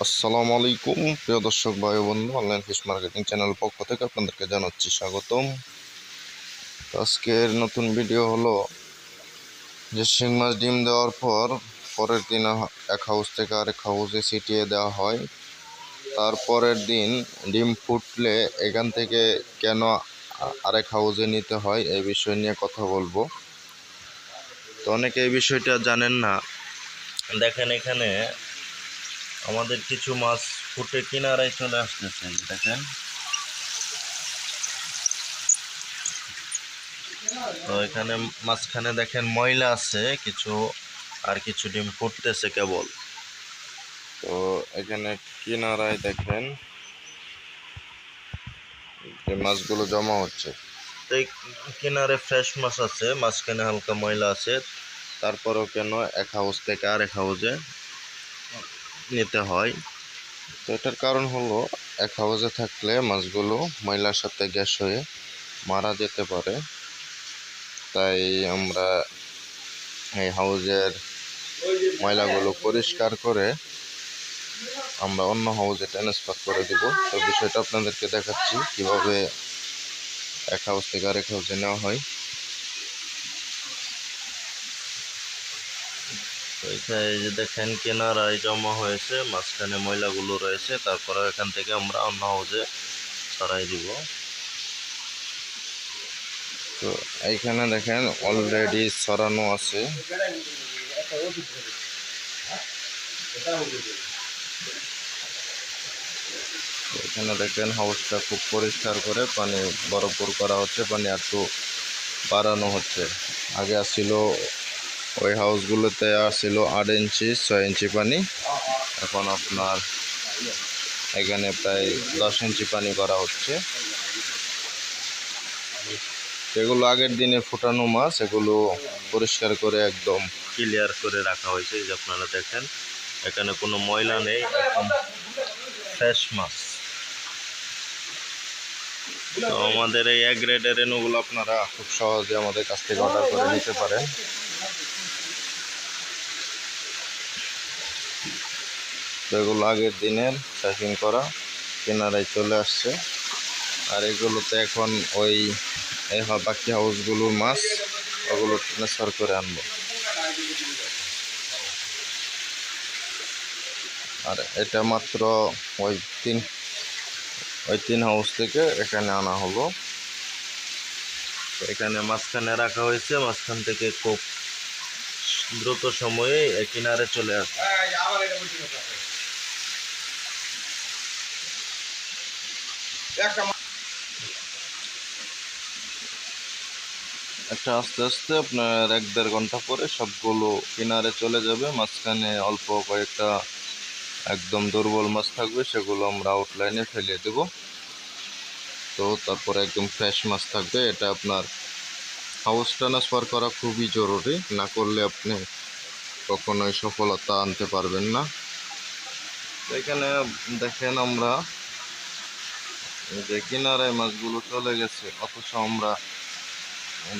আসসালামু আলাইকুম প্রিয় দর্শক ভাই ও বন্ধু, অনলাইন ফিশ মার্কেটিং চ্যানেল পক্ষ থেকে আপনাদেরকে জানাচ্ছি স্বাগতম। আজকের নতুন ভিডিও হলো যে শিং মাছ ডিম দেওয়ার পর পরের দিন এক হাউস থেকে আরেক হাউসে ছিটিয়ে দেওয়া হয়। তারপরের দিন ডিম ফুটলে এখান থেকে কেন আরেক হাউসে নিতে হয় এই বিষয় নিয়ে কথা বলবো। তো অনেকে এই বিষয়টা জানেন না। দেখেন, এখানে আমাদের কিছু মাছ ফুটে কিনারায় চলে আসতেছে। দেখেন, তো এখানে মাঝখানে দেখেন ময়লা আছে কিছু, আর কিছু ডিম ফুটতেছে কেবল। তো এখানে কিনারায় দেখেন যে মাছগুলো জমা হচ্ছে। তো এই কিনারে ফ্রেশ মাছ আছে, মাঝখানে হালকা ময়লা আছে। তারপরেও কেন এক হাউস থেকে আরেক হাউসে নিতে হয়? তো এটার কারণ হলো, এক হাউসে থাকলে মাছগুলো ময়লার সাথে গ্যাস হয়ে মারা যেতে পারে। তাই আমরা এই হাউজের ময়লাগুলো পরিষ্কার করে আমরা অন্য হাউজে ট্রান্সফার করে দিব। তো বিষয়টা আপনাদেরকে দেখাচ্ছি কিভাবে এক হাউস থেকে আরেক হাউসে নেওয়া হয়। তো এখানে যে দেখেন কিনারায় জমা হয়েছে, মাঝখানে ময়লাগুলো রয়েছে, তারপরে এখান থেকে আমরা অন্য হাউজে ছড়াই দিব। তো এইখানে দেখেন অলরেডি ছড়ানো আছে। এখানে দেখেন হাউসটা খুব পরিষ্কার করে পানি ভরপুর করা হচ্ছে, পানি একটু বাড়ানো হচ্ছে। আগে আসছিল ওই হাউসগুলোতে আসছিল 8 ইঞ্চি 6 ইঞ্চি পানি, এখন আপনার এখানে প্রায় 10 ইঞ্চি পানি করা হচ্ছে। এগুলো আগের দিনের ফুটানো মাছ, এগুলো পরিষ্কার করে একদম ক্লিয়ার করে রাখা হয়েছে। যে আপনারা দেখেন এখানে কোনো ময়লা নেই, একদম ফ্রেশ মাছ। তো আমাদের এই এক গ্রেডের রেনুগুলো আপনারা খুব সহজে আমাদের কাছ থেকে অর্ডার করে নিতে পারেন। তো এগুলো আগের দিনের প্যাকিং করা কিনারায় চলে আসছে, আর এগুলোতে এখন ওই বাকি হাউসগুলোর মাছ ওগুলো ট্রান্সফার করে আনবো। আর এটা মাত্র ওই তিন হাউস থেকে এখানে আনা হলো। এখানে মাঝখানে রাখা হয়েছে, মাঝখান থেকে খুব দ্রুত সময়ে কিনারে চলে আসবে। একটা আস্তে আস্তে আপনার 1-1.5 ঘন্টা পরে সবগুলো কিনারে চলে যাবে। মাঝখানে অল্প কয়েকটা একদম দুর্বল মাছ থাকবে, সেগুলো আমরা আউটলাইনে ফেলে দেব। তো তারপরে একদম ফ্রেশ মাছ থাকবে। এটা আপনার হাউস ট্রান্সফার করা খুবই জরুরি, না করলে আপনি কখনোই সফলতা আনতে পারবেন না। এখানে দেখেন আমরা যে কিনারায় মাছগুলো চলে গেছে, অথচ আমরা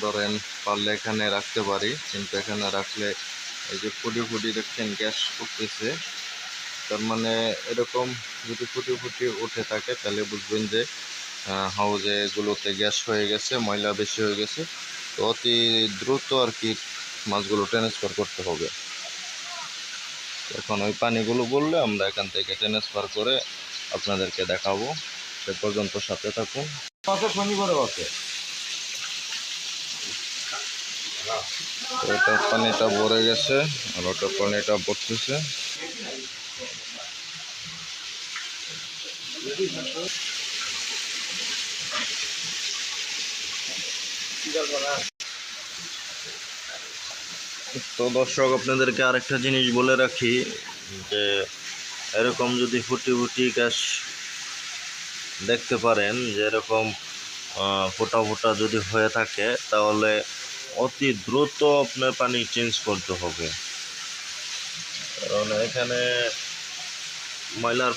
ধরেন পারলে এখানে রাখতে পারি, কিন্তু এখানে রাখলে এই যে ফুটি ফুটি দেখছেন গ্যাস করতেছে। তার মানে এরকম যদি ফুটি ফুটি উঠে থাকে তাহলে বুঝবেন যে হাউজে এগুলোতে গ্যাস হয়ে গেছে, ময়লা বেশি হয়ে গেছে। তো অতি দ্রুত আর কি মাছগুলো ট্রান্সফার করতে হবে। এখন ওই পানিগুলো বললে আমরা এখান থেকে ট্রান্সফার করে আপনাদেরকে দেখাবো। সে পর্যন্ত সাথে থাকুন। এটা পানিটা ভরে গেছে, আর ওটা পানিটা পড়তেছে। তো দর্শক, আপনাদেরকে আরেকটা জিনিস বলে রাখি, যে এরকম যদি ফুটি ফুটি গ্যাস দেখতে পারেন, যে এরকম ফোটা ফোটা যদি হয়ে থাকে, তাহলে অতি দ্রুত আপনার পানি চেঞ্জ করতে হবে। কারণ এখানে ময়লার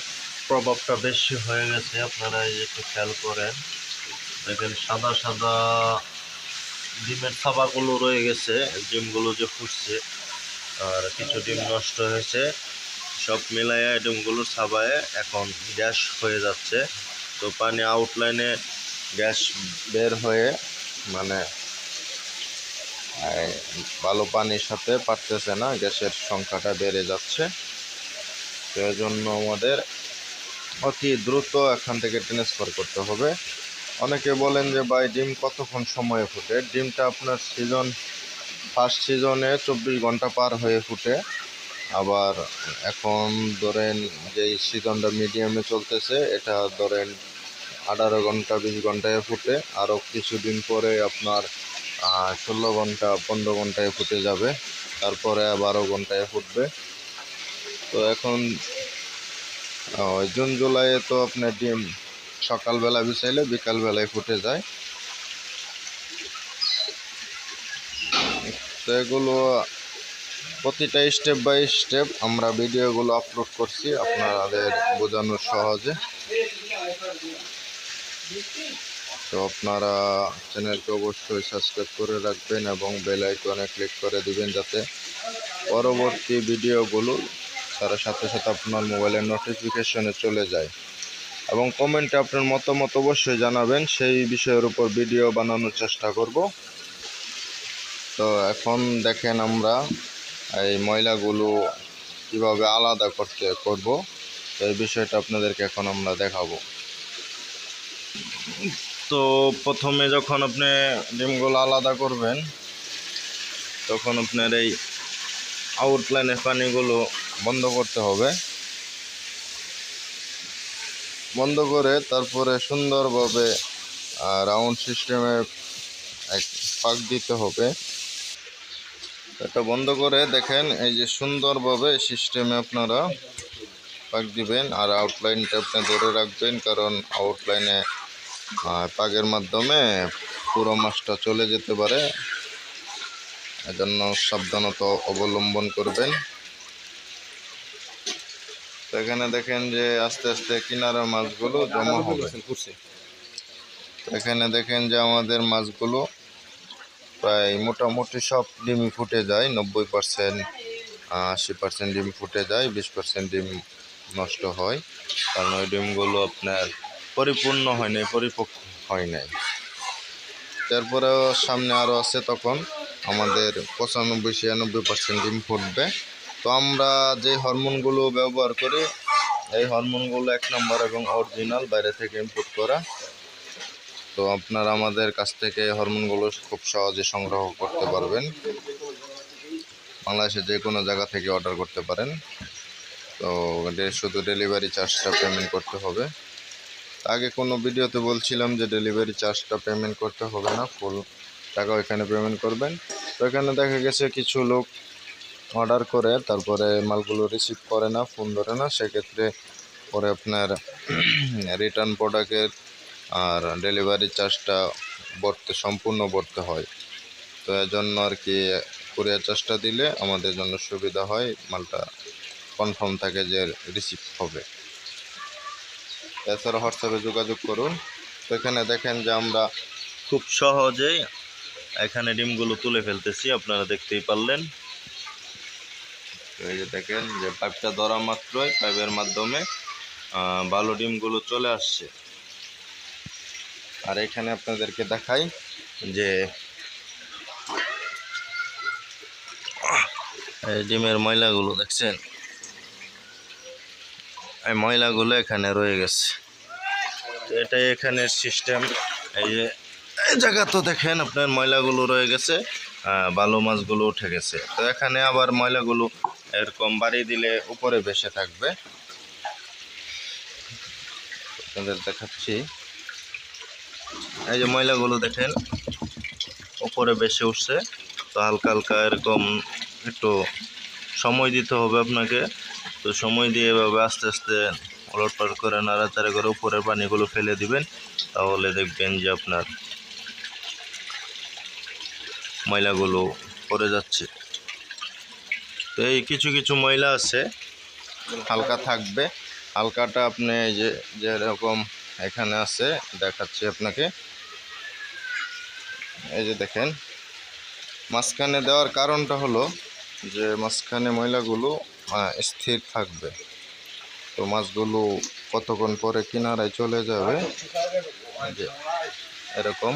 প্রভাবটা বেশি হয়ে গেছে। আপনারা একটু খেয়াল করেন, দেখেন সাদা সাদা ডিমের থাবাগুলো রয়ে গেছে, ডিমগুলো যে ফুটছে, আর কিছু ডিম নষ্ট হয়েছে। সব মিলাইয়া ডিমগুলো ছাবায়ে এখন গ্যাস হয়ে যাচ্ছে। তো পানি আউটলাইনে গ্যাস বের হয়ে মানে ভালো পানির সাথে পারতেছে না, গ্যাসের সংখ্যাটা বেড়ে যাচ্ছে। তো এজন্য আমাদের অতি দ্রুত এখান থেকে ট্রান্সফার করতে হবে। অনেকে বলেন যে ভাই ডিম কতক্ষণ সময়ে ফুটে? ডিমটা আপনার ফার্স্ট সিজনে 24 ঘন্টা পার হয়ে ফুটে। আবার এখন ধরেন যে সিজনটা মিডিয়ামে চলতেছে, এটা ধরেন 18 ঘন্টা 20 ঘন্টায় ফুটে। আরও কিছুদিন পরে আপনার 16 ঘন্টা 15 ঘন্টায় ফুটে যাবে, তারপরে 12 ঘন্টায় ফুটবে। তো এখন জুন জুলাইয়ে তো আপনার ডিম সকালবেলা বিছাইলে বিকালবেলায় ফুটে যায়। তো এগুলো প্রতিটা স্টেপ বাই স্টেপ আমরা ভিডিওগুলো আপলোড করছি আপনাদের বোঝানোর সহজে। তো আপনারা চ্যানেলকে অবশ্যই সাবস্ক্রাইব করে রাখবেন এবং বেল আইকনে ক্লিক করে দিবেন, যাতে পরবর্তী ভিডিওগুলো তার সাথে সাথে আপনার মোবাইলের নোটিফিকেশনে চলে যায়। এবং কমেন্টে আপনার মতামত অবশ্যই জানাবেন, সেই বিষয়ের উপর ভিডিও বানানোর চেষ্টা করব। তো এখন দেখেন আমরা এই ময়লাগুলো কীভাবে আলাদা করব, তো এই বিষয়টা আপনাদেরকে এখন আমরা দেখাবো। তো প্রথমে যখন আপনি ডিমগুলো আলাদা করবেন, তখন আপনার এই আউটলাইনের পানিগুলো বন্ধ করতে হবে। বন্ধ করে তারপরে সুন্দরভাবে রাউন্ড সিস্টেমে পাক দিতে হবে। এটা বন্ধ করে দেখেন এই যে সুন্দরভাবে সিস্টেমে আপনারা পাক দিবেন। আর আউটলাইনটা আপনি ধরে রাখবেন, কারণ আউটলাইনে পাকের মাধ্যমে পুরো মাছটা চলে যেতে পারে, এজন্য সাবধানতা অবলম্বন করবেন। তো এখানে দেখেন যে আস্তে আস্তে কিনারের মাছগুলো জমা হবে। এখানে দেখেন যে আমাদের মাছগুলো প্রায় মোটামুটি সব ডিমই ফুটে যায়, 90% 80% ডিম ফুটে যায়, 20% ডিম নষ্ট হয়, কারণ ওই ডিমগুলো আপনার পরিপূর্ণ হয় নাই, পরিপক্ক হয় নাই। তারপরেও সামনে আরও আছে, তখন আমাদের 95-96% ডিম ফুটবে। তো আমরা যে হরমোনগুলো ব্যবহার করি, এই হরমোনগুলো 1 নম্বর এবং অরিজিনাল, বাইরে থেকে ইম্পোর্ট করা। তো আপনারা আমাদের কাছ থেকে হরমোনগুলো খুব সহজে সংগ্রহ করতে পারবেন, বাংলাদেশের যে কোনো জায়গা থেকে অর্ডার করতে পারেন। তো শুধু ডেলিভারি চার্জটা পেমেন্ট করতে হবে। আগে কোনো ভিডিওতে বলছিলাম যে ডেলিভারি চার্জটা পেমেন্ট করতে হবে না, ফুল টাকা এখানে পেমেন্ট করবেন। তো এখানে দেখা গেছে কিছু লোক অর্ডার করে তারপরে মালগুলো রিসিভ করে না, ফোন ধরে না, সেক্ষেত্রে পরে আপনার রিটার্ন প্রোডাক্টের আর ডেলিভারি চার্জটা সম্পূর্ণ ভরতে হয়। তো এজন্য আর কি কুরিয়ার চার্জটা দিলে আমাদের জন্য সুবিধা হয়, মালটা কনফার্ম থাকে যে রিসিভ হবে। এছাড়া হোয়াটসঅ্যাপে যোগাযোগ করুন। তো এখানে দেখেন যে আমরা খুব সহজেই এখানে ডিমগুলো তুলে ফেলতেছি, আপনারা দেখতেই পারলেন। এই যে দেখেন যে পাইপটা ধরা মাত্রই পাইপের মাধ্যমে ভালো ডিমগুলো চলে আসছে। আর এখানে আপনাদেরকে দেখাই যে এই ডিমের ময়লাগুলো দেখছেন, এই ময়লাগুলো এখানে রয়ে গেছে। এটাই এখানের সিস্টেম। এই যে এই জায়গা তো দেখেন আপনার ময়লাগুলো রয়ে গেছে, ভালো মাছগুলো উঠে গেছে। তো এখানে আবার ময়লাগুলো এরকম বাড়ি দিলে উপরে ভেসে থাকবে। আপনাদের দেখাচ্ছি, এই যে ময়লাগুলো দেখেন উপরে ভেসে উঠছে। তো হালকা হালকা এরকম একটু সময় দিতে হবে আপনাকে। তো সময় দিয়ে এভাবে আস্তে আস্তে ওলটপালট করে নাড়াচাড়া করে উপরের পানিগুলো ফেলে দিবেন, তাহলে দেখবেন যে আপনার ময়লাগুলো পড়ে যাচ্ছে। তো এই কিছু কিছু ময়লা আছে হালকা থাকবে, হালকাটা আপনি এই যে যেরকম এখানে আছে দেখাচ্ছি আপনাকে। এই যে দেখেন মাঝখানে দেওয়ার কারণটা হলো যে মাঝখানে ময়লাগুলো স্থির থাকবে। তো মাছগুলো কতক্ষণ পরে কিনারায় চলে যাবে যে এরকম।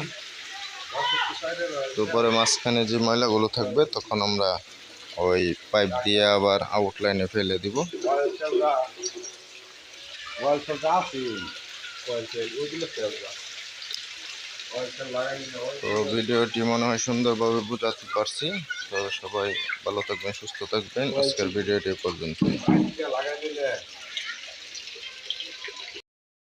তো পরে মাঝখানে যে ময়লাগুলো থাকবে তখন আমরা ওই পাইপ দিয়ে আবার আউটলাইনে ফেলে দিব। তো ভিডিওটি মনে হয় সুন্দরভাবে বোঝাতে পারছি। তো সবাই ভালো থাকবেন, সুস্থ থাকবেন। আজকের ভিডিওটি পর্যন্ত।